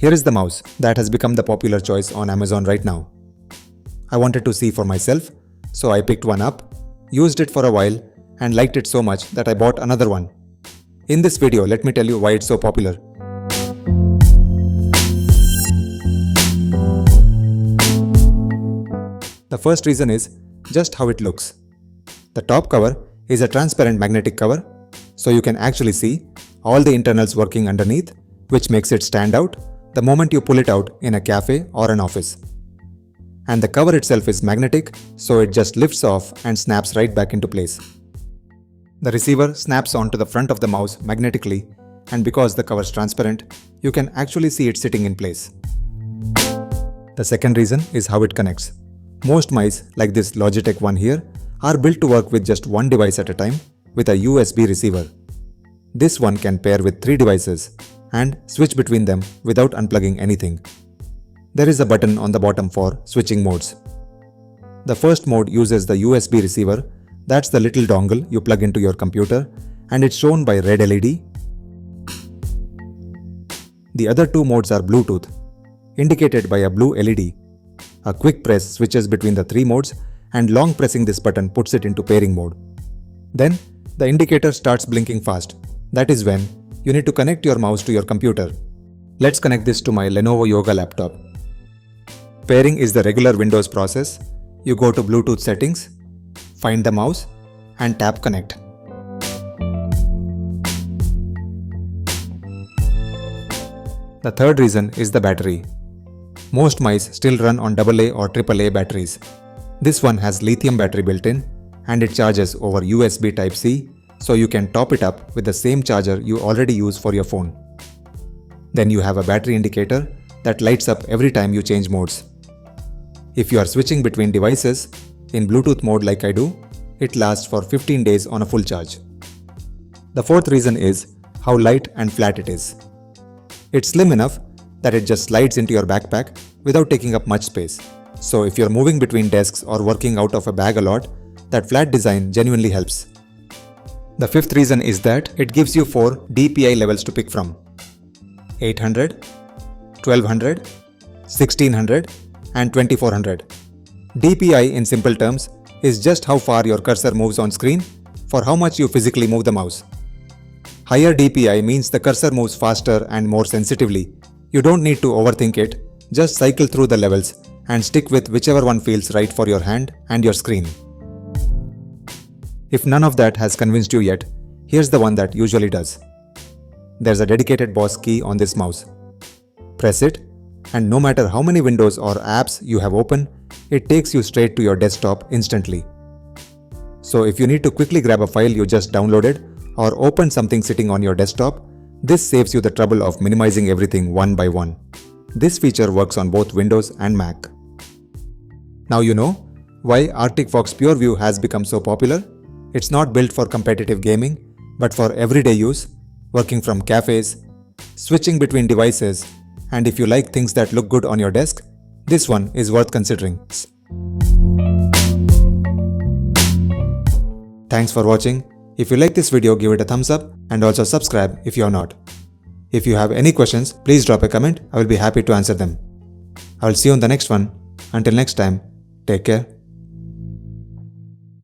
Here is the mouse that has become the popular choice on Amazon right now. I wanted to see for myself, so I picked one up, used it for a while, and liked it so much that I bought another one. In this video, let me tell you why it's so popular. The first reason is just how it looks. The top cover is a transparent magnetic cover, so you can actually see all the internals working underneath, which makes it stand out the moment you pull it out in a cafe or an office. And the cover itself is magnetic, so it just lifts off and snaps right back into place. The receiver snaps onto the front of the mouse magnetically, and because the cover is transparent, you can actually see it sitting in place. The second reason is how it connects. Most mice, like this Logitech one here, are built to work with just one device at a time with a USB receiver. This one can pair with 3 devices and switch between them without unplugging anything. There is a button on the bottom for switching modes. The first mode uses the USB receiver, that's the little dongle you plug into your computer, and it's shown by red LED. The other 2 modes are Bluetooth, indicated by a blue LED. A quick press switches between the 3 modes, and long pressing this button puts it into pairing mode. Then, the indicator starts blinking fast. That is when you need to connect your mouse to your computer. Let's connect this to my Lenovo Yoga laptop. Pairing is the regular Windows process. You go to Bluetooth settings, find the mouse, and tap connect. The third reason is the battery. Most mice still run on AA or AAA batteries. This one has lithium battery built in, and it charges over USB Type-C, so you can top it up with the same charger you already use for your phone. Then you have a battery indicator that lights up every time you change modes. If you are switching between devices in Bluetooth mode like I do, it lasts for 15 days on a full charge. The fourth reason is how light and flat it is. It's slim enough that it just slides into your backpack without taking up much space. So if you're moving between desks or working out of a bag a lot, that flat design genuinely helps. The fifth reason is that it gives you 4 DPI levels to pick from: 800, 1200, 1600, and 2400. DPI in simple terms is just how far your cursor moves on screen for how much you physically move the mouse. Higher DPI means the cursor moves faster and more sensitively. You don't need to overthink it, just cycle through the levels and stick with whichever one feels right for your hand and your screen. If none of that has convinced you yet, here's the one that usually does. There's a dedicated boss key on this mouse. Press it, and no matter how many windows or apps you have open, it takes you straight to your desktop instantly. So if you need to quickly grab a file you just downloaded or open something sitting on your desktop, this saves you the trouble of minimizing everything one by one. This feature works on both Windows and Mac. Now you know why Arctic Fox PureView has become so popular. It's not built for competitive gaming, but for everyday use, working from cafes, switching between devices, and if you like things that look good on your desk, this one is worth considering. Thanks for watching. If you like this video, give it a thumbs up and also subscribe if you are not. If you have any questions, please drop a comment. I will be happy to answer them. I will see you on the next one. Until next time, take care.